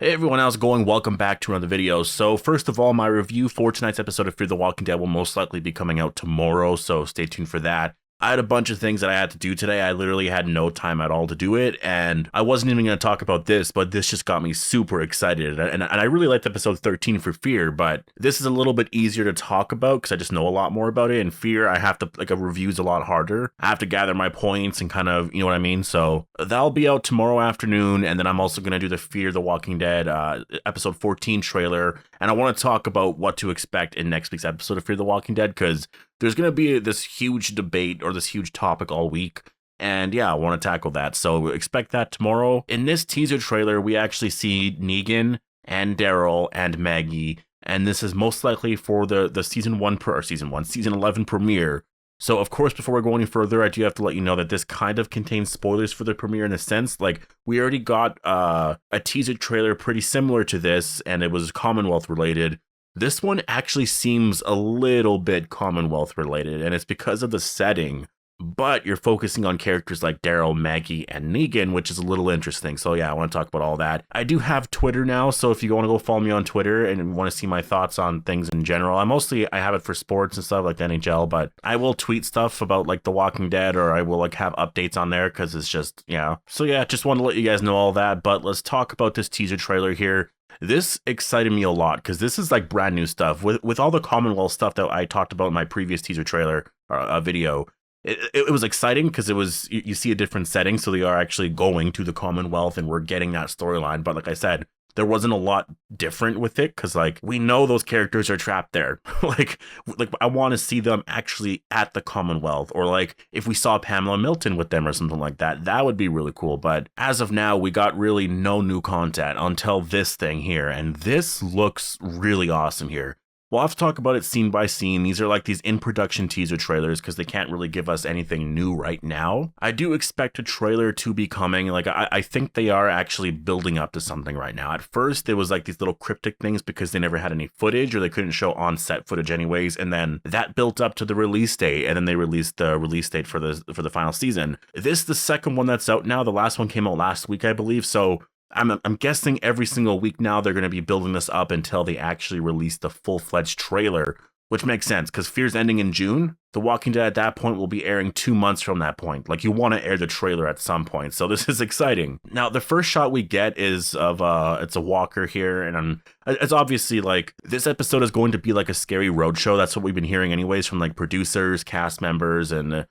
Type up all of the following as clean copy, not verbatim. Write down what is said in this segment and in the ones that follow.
Hey everyone, how's it going? Welcome back to another video. So first of all, my review for tonight's episode of Fear the Walking Dead will most likely be coming out tomorrow, so stay tuned for that. I had a bunch of things that I had to do today. I literally had no time at all to do it, and I wasn't even going to talk about this, but this just got me super excited. And I really liked episode 13 for Fear, but this is a little bit easier to talk about because I just know a lot more about it. And Fear, I have to, a review's a lot harder. I have to gather my points and kind of, you know what I mean? So that'll be out tomorrow afternoon, and then I'm also going to do the Fear the Walking Dead episode 14 trailer, and I want to talk about what to expect in next week's episode of Fear the Walking Dead, because there's going to be this huge debate or this huge topic all week. And yeah, I want to tackle that. So expect that tomorrow. In this teaser trailer, we actually see Negan and Daryl and Maggie. And this is most likely for the season 11 premiere. So of course, before we go any further, I do have to let you know that this kind of contains spoilers for the premiere in a sense. Like, we already got a teaser trailer pretty similar to this, and it was Commonwealth related. This one actually seems a little bit Commonwealth related, and it's because of the setting, but you're focusing on characters like Daryl, Maggie, and Negan, which is a little interesting. So yeah, I want to talk about all that. I do have Twitter now, so if you want to go follow me on Twitter and want to see my thoughts on things in general, I have it for sports and stuff like the NHL, but I will tweet stuff about like The Walking Dead, or I will like have updates on there because it's just, yeah. So yeah, just want to let you guys know all that, but let's talk about this teaser trailer here. This excited me a lot because this is like brand new stuff with all the Commonwealth stuff that I talked about in my previous teaser trailer video. It was exciting because it was, you see a different setting, so they are actually going to the Commonwealth and we're getting that storyline. But like I said, there wasn't a lot different with it because like we know those characters are trapped there. like I want to see them actually at the Commonwealth, or like if we saw Pamela Milton with them or something like that, that would be really cool. But as of now, we got really no new content until this thing here, and this looks really awesome here. We'll have to talk about it scene by scene. These are like these in-production teaser trailers because they can't really give us anything new right now. I do expect a trailer to be coming. Like, I think they are actually building up to something right now. At first, it was like these little cryptic things because they never had any footage, or they couldn't show on-set footage anyways. And then that built up to the release date, and then they released the release date for the final season. This is the second one that's out now. The last one came out last week, I believe. So I'm guessing every single week now they're going to be building this up until they actually release the full-fledged trailer, which makes sense because Fear's ending in June. The Walking Dead at that point will be airing 2 months from that point. Like, you want to air the trailer at some point, so this is exciting. Now, the first shot we get is of it's a walker here, and it's obviously like this episode is going to be like a scary roadshow. That's what we've been hearing anyways from like producers, cast members, and the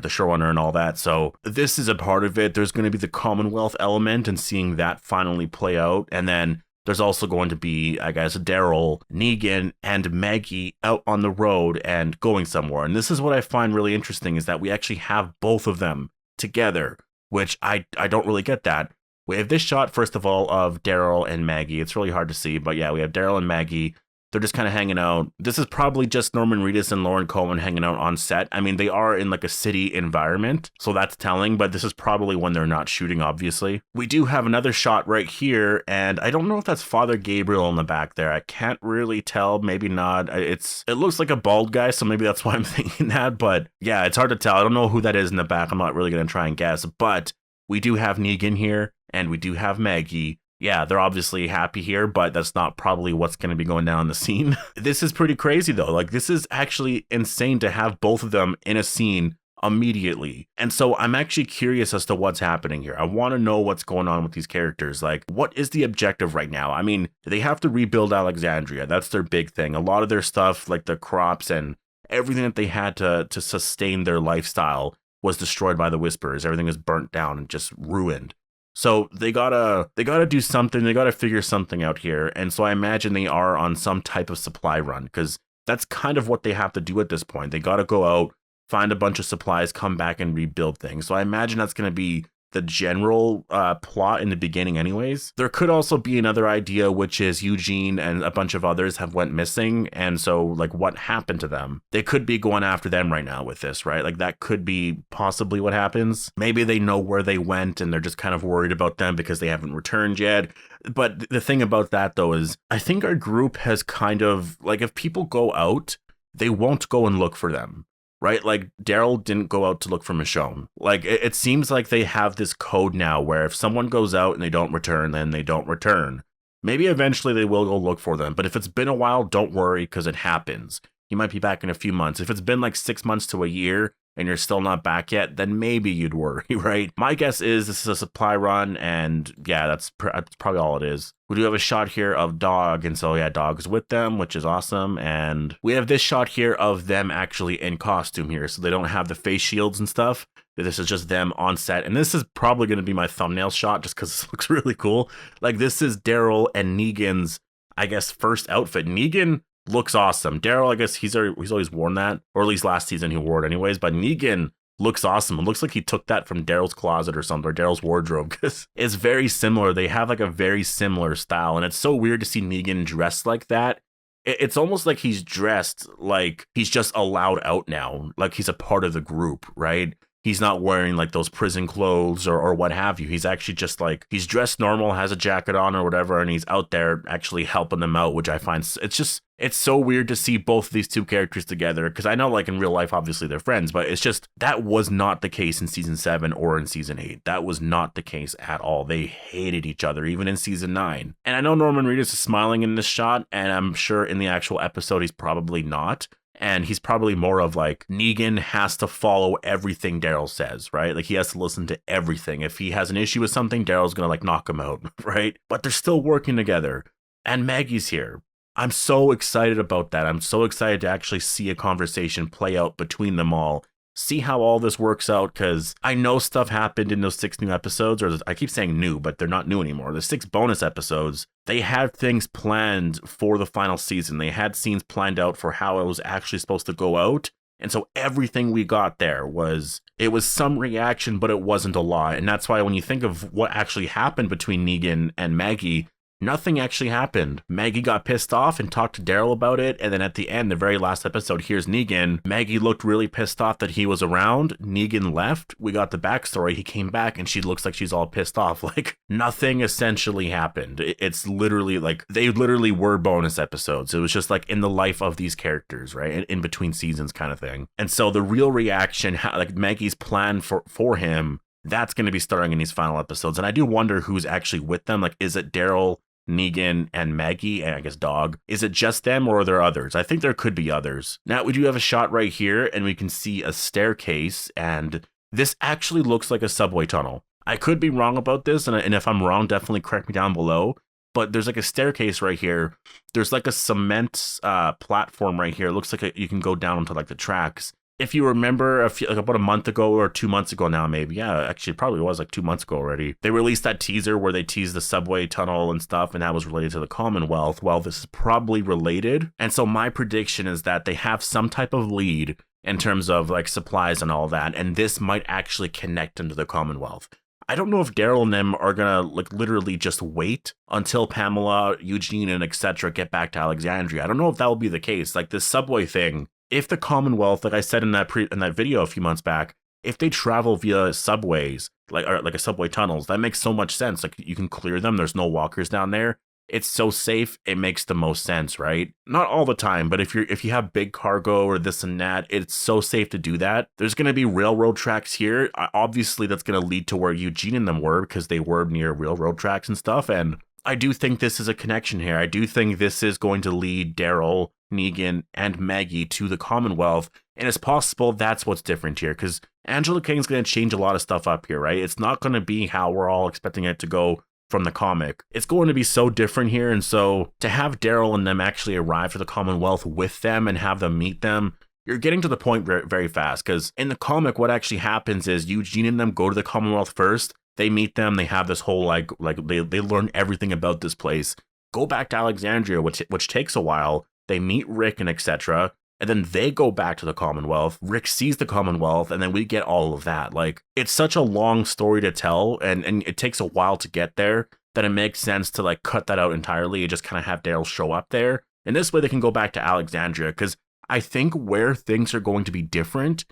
showrunner and all that. So this is a part of it. There's going to be the Commonwealth element and seeing that finally play out. And then there's also going to be, I guess, Daryl, Negan, and Maggie out on the road and going somewhere. And this is what I find really interesting, is that we actually have both of them together, which I don't really get that. We have this shot, first of all, of Daryl and Maggie. It's really hard to see, but yeah, we have Daryl and Maggie. They're just kind of hanging out. This is probably just Norman Reedus and Lauren Cohen hanging out on set. I mean, they are in like a city environment, so that's telling, but this is probably when they're not shooting, obviously. We do have another shot right here, and I don't know if that's Father Gabriel in the back there. I can't really tell, maybe not. It looks like a bald guy, so maybe that's why I'm thinking that, but yeah, it's hard to tell. I don't know who that is in the back. I'm not really going to try and guess, but we do have Negan here, and we do have Maggie. Yeah, they're obviously happy here, but that's not probably what's going to be going down in the scene. This is pretty crazy, though. Like, this is actually insane to have both of them in a scene immediately. And so I'm actually curious as to what's happening here. I want to know what's going on with these characters. Like, what is the objective right now? I mean, they have to rebuild Alexandria. That's their big thing. A lot of their stuff, like the crops and everything that they had to sustain their lifestyle, was destroyed by the Whisperers. Everything is burnt down and just ruined. So they gotta do something. They gotta figure something out here. And so I imagine they are on some type of supply run, because that's kind of what they have to do at this point. They gotta go out, find a bunch of supplies, come back and rebuild things. So I imagine that's gonna be the general plot in the beginning anyways. There could also be another idea, which is Eugene and a bunch of others have went missing, and so like what happened to them? They could be going after them right now with this, right? Like that could be possibly what happens. Maybe they know where they went and they're just kind of worried about them because they haven't returned yet. But the thing about that though is I think our group has kind of, like, if people go out, they won't go and look for them. Right? Like, Daryl didn't go out to look for Michonne. Like, it seems like they have this code now where if someone goes out and they don't return, then they don't return. Maybe eventually they will go look for them. But if it's been a while, don't worry, because it happens. He might be back in a few months. If it's been like 6 months to a year and you're still not back yet, then maybe you'd worry, right? My guess is this is a supply run, and yeah, that's probably all it is. We do have a shot here of Dog, and so yeah, Dog's with them, which is awesome. And we have this shot here of them actually in costume here, so they don't have the face shields and stuff. This is just them on set, and this is probably going to be my thumbnail shot just because it looks really cool. Like, this is Daryl and Negan's, I guess, first outfit. Negan looks awesome. Daryl, I guess he's always worn that, or at least last season he wore it anyways, but Negan looks awesome. It looks like he took that from Daryl's closet or something, or Daryl's wardrobe, because it's very similar. They have like a very similar style, and it's so weird to see Negan dressed like that. It's almost like he's dressed like he's just allowed out now, like he's a part of the group, right? He's not wearing like those prison clothes or what have you. He's actually just like, he's dressed normal, has a jacket on or whatever, and he's out there actually helping them out, which I find, it's so weird to see both of these two characters together, because I know like in real life, obviously they're friends, but it's just, that was not the case in season 7 or in season 8. That was not the case at all. They hated each other, even in season 9. And I know Norman Reedus is smiling in this shot, and I'm sure in the actual episode, he's probably not. And he's probably more of like, Negan has to follow everything Daryl says, right? Like, he has to listen to everything. If he has an issue with something, Daryl's gonna like knock him out, right? But they're still working together. And Maggie's here. I'm so excited about that. I'm so excited to actually see a conversation play out between them all. See how all this works out, because I know stuff happened in those 6 new episodes, or I keep saying new, but they're not new anymore. The 6 bonus episodes, they had things planned for the final season. They had scenes planned out for how it was actually supposed to go out. And so everything we got there was some reaction, but it wasn't a lot. And that's why when you think of what actually happened between Negan and Maggie, nothing actually happened. Maggie got pissed off and talked to Daryl about it, and then at the end, the very last episode, here's Negan. Maggie looked really pissed off that he was around. Negan left. We got the backstory. He came back, and she looks like she's all pissed off. Like, nothing essentially happened. It's literally like, they literally were bonus episodes. It was just like in the life of these characters, right? In between seasons kind of thing. And so the real reaction, like Maggie's plan for him, that's going to be starting in these final episodes. And I do wonder who's actually with them. Like, is it Daryl, Negan, and Maggie, and I guess Dog? Is it just them, or are there others? I think there could be others. Now, we do have a shot right here, and we can see a staircase, and this actually looks like a subway tunnel. I could be wrong about this, and if I'm wrong, definitely correct me down below. But there's like a staircase right here. There's like a cement platform right here. It looks like you can go down onto like the tracks. If you remember, like about a month ago or 2 months ago now, maybe. Yeah, actually, it probably was like 2 months ago already. They released that teaser where they teased the subway tunnel and stuff, and that was related to the Commonwealth. Well, this is probably related. And so my prediction is that they have some type of lead in terms of like supplies and all that, and this might actually connect into the Commonwealth. I don't know if Daryl and them are gonna like literally just wait until Pamela, Eugene, and etc. get back to Alexandria. I don't know if that will be the case. Like, this subway thing, if the Commonwealth, like I said in that video a few months back, if they travel via subways, like a subway tunnels, that makes so much sense. Like, you can clear them. There's no walkers down there. It's so safe. It makes the most sense, right? Not all the time, but if you have big cargo or this and that, it's so safe to do that. There's going to be railroad tracks here. Obviously, that's going to lead to where Eugene and them were, because they were near railroad tracks and stuff. And I do think this is a connection here. I do think this is going to lead Daryl, Negan, and Maggie to the Commonwealth, and it's possible that's what's different here, because Angela Kang's going to change a lot of stuff up here, right? It's not going to be how we're all expecting it to go from the comic. It's going to be so different here, and so to have Daryl and them actually arrive to the Commonwealth with them and have them meet them, you're getting to the point very, very fast, because in the comic, what actually happens is Eugene and them go to the Commonwealth first. They meet them. They have this whole like they learn everything about this place. Go back to Alexandria, which takes a while. They meet Rick and etc. And then they go back to the Commonwealth. Rick sees the Commonwealth, and then we get all of that. Like, it's such a long story to tell, and it takes a while to get there, that it makes sense to like cut that out entirely and just kind of have Daryl show up there. And this way they can go back to Alexandria, because I think where things are going to be different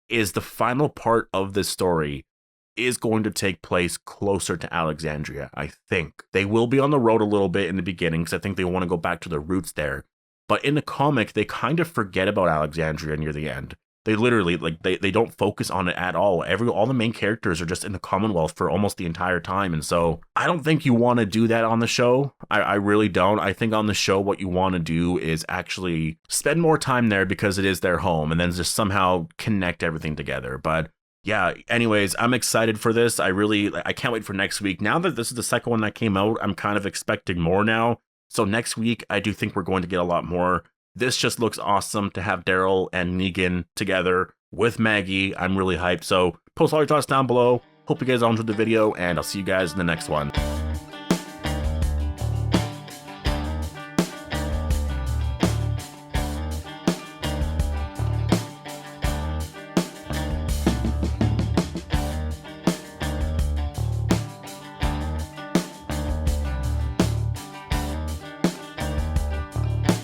is the final part of this story is going to take place closer to Alexandria. I think they will be on the road a little bit in the beginning, because I think they want to go back to their roots there. But in the comic, they kind of forget about Alexandria near the end. They literally, like, they don't focus on it at all. All the main characters are just in the Commonwealth for almost the entire time. And so I don't think you want to do that on the show. I really don't. I think on the show, what you want to do is actually spend more time there because it is their home, and then just somehow connect everything together. But yeah, anyways, I'm excited for this. I can't wait for next week. Now that this is the second one that came out, I'm kind of expecting more now. So next week, I do think we're going to get a lot more. This just looks awesome to have Daryl and Negan together with Maggie. I'm really hyped. So post all your thoughts down below. Hope you guys all enjoyed the video, and I'll see you guys in the next one.